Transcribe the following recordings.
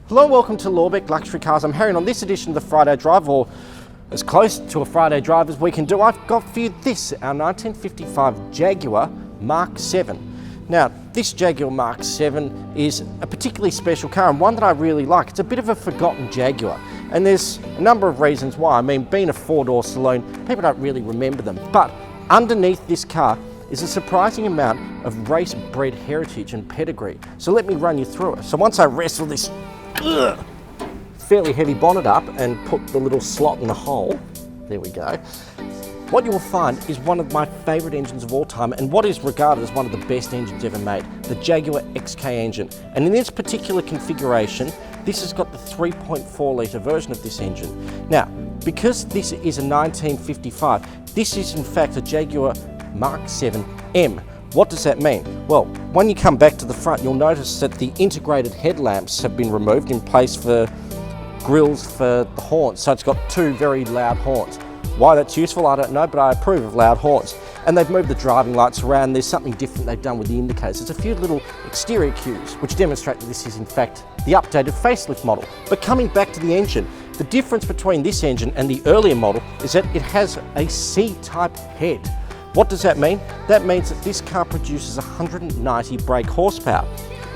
Hello and welcome to Lorbeck Luxury Cars. I'm Harry and on this edition of the Friday Drive, or as close to a Friday Drive as we can do, I've got for you this, our 1955 Jaguar Mark 7. Now, this Jaguar Mark 7 is a particularly special car and one that I really like. It's a bit of a forgotten Jaguar, and there's a number of reasons why. I mean, being a four-door saloon, people don't really remember them, but underneath this car is a surprising amount of race-bred heritage and pedigree. So let me run you through it. So once I wrestle this fairly heavy bonnet up and put the little slot in the hole, there we go, what you will find is one of my favourite engines of all time and what is regarded as one of the best engines ever made, the Jaguar Xk Engine. And in this particular configuration, this has got the 3.4 litre version of this engine. Now, because this is a 1955, this is in fact a Jaguar Mark 7M. What does that mean? Well, when you come back to the front, you'll notice that the integrated headlamps have been removed in place for grills for the horns. So it's got two very loud horns. Why that's useful, I don't know, but I approve of loud horns. And they've moved the driving lights around. There's something different they've done with the indicators. There's a few little exterior cues which demonstrate that this is in fact the updated facelift model. But coming back to the engine, the difference between this engine and the earlier model is that it has a C-type head. What does that mean? That means that this car produces 190 brake horsepower,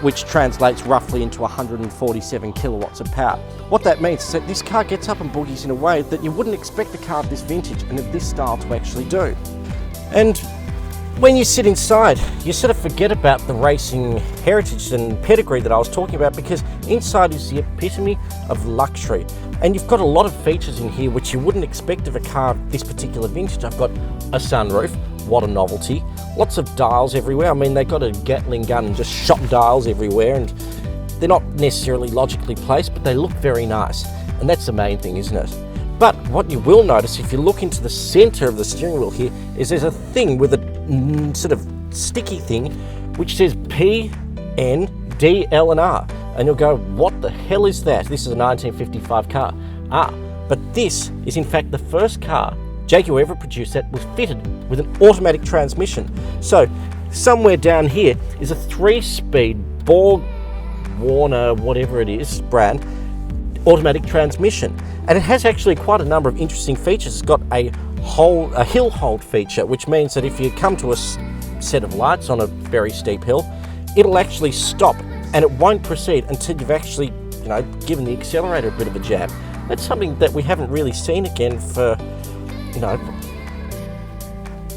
which translates roughly into 147 kilowatts of power. What that means is that this car gets up and boogies in a way that you wouldn't expect a car of this vintage and of this style to actually do. And when you sit inside, you sort of forget about the racing heritage and pedigree that I was talking about, because inside is the epitome of luxury. And you've got a lot of features in here which you wouldn't expect of a car of this particular vintage. I've got a sunroof, what a novelty. Lots of dials everywhere. I mean, they got a Gatling gun and just shot dials everywhere, and they're not necessarily logically placed, but they look very nice. And that's the main thing, isn't it? But what you will notice if you look into the center of the steering wheel here is there's a thing with a sort of sticky thing which says P, N, D, L and R. And you'll go, what the hell is that? This is a 1955 car. But this is in fact the first car Jaguar ever produced that was fitted with an automatic transmission. So somewhere down here is a 3-speed Borg Warner, whatever it is, brand, automatic transmission. And it has actually quite a number of interesting features. It's got a hill hold feature, which means that if you come to a set of lights on a very steep hill, it'll actually stop and it won't proceed until you've actually, given the accelerator a bit of a jab. That's something that we haven't really seen again for,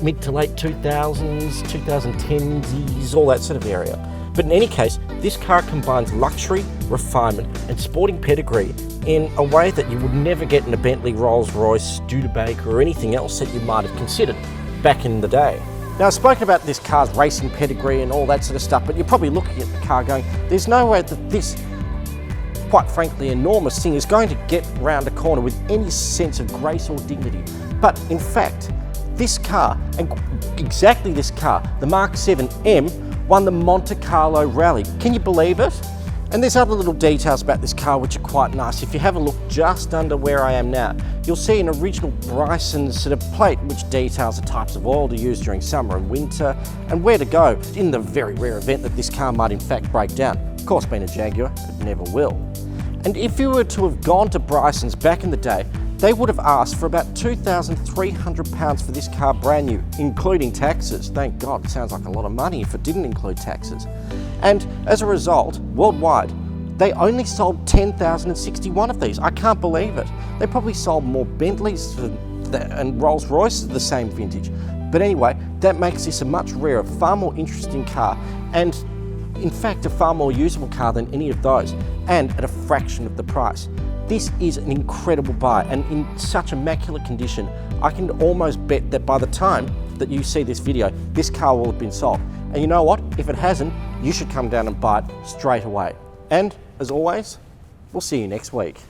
mid to late 2000s, 2010s, all that sort of area. But in any case, this car combines luxury, refinement and sporting pedigree in a way that you would never get in a Bentley, Rolls-Royce, Studebaker or anything else that you might have considered back in the day. Now, I've spoken about this car's racing pedigree and all that sort of stuff, but you're probably looking at the car going, there's no way that this, quite frankly, enormous thing is going to get round a corner with any sense of grace or dignity. But in fact, this car, and exactly this car, the Mark 7M, won the Monte Carlo Rally. Can you believe it? And there's other little details about this car which are quite nice. If you have a look just under where I am now, you'll see an original Bryson sort of plate which details the types of oil to use during summer and winter and where to go in the very rare event that this car might in fact break down. Of course, being a Jaguar, it never will. And if you were to have gone to Bryson's back in the day, they would have asked for about £2,300 for this car brand new, including taxes. Thank God, it sounds like a lot of money if it didn't include taxes. And as a result, worldwide, they only sold 10,061 of these. I can't believe it. They probably sold more Bentleys and Rolls-Royces of the same vintage. But anyway, that makes this a much rarer, far more interesting car, and in fact a far more usable car than any of those, and at a fraction of the price. This is an incredible buy, and in such immaculate condition, I can almost bet that by the time that you see this video, this car will have been sold. And you know what? If it hasn't, you should come down and buy it straight away. And as always, we'll see you next week.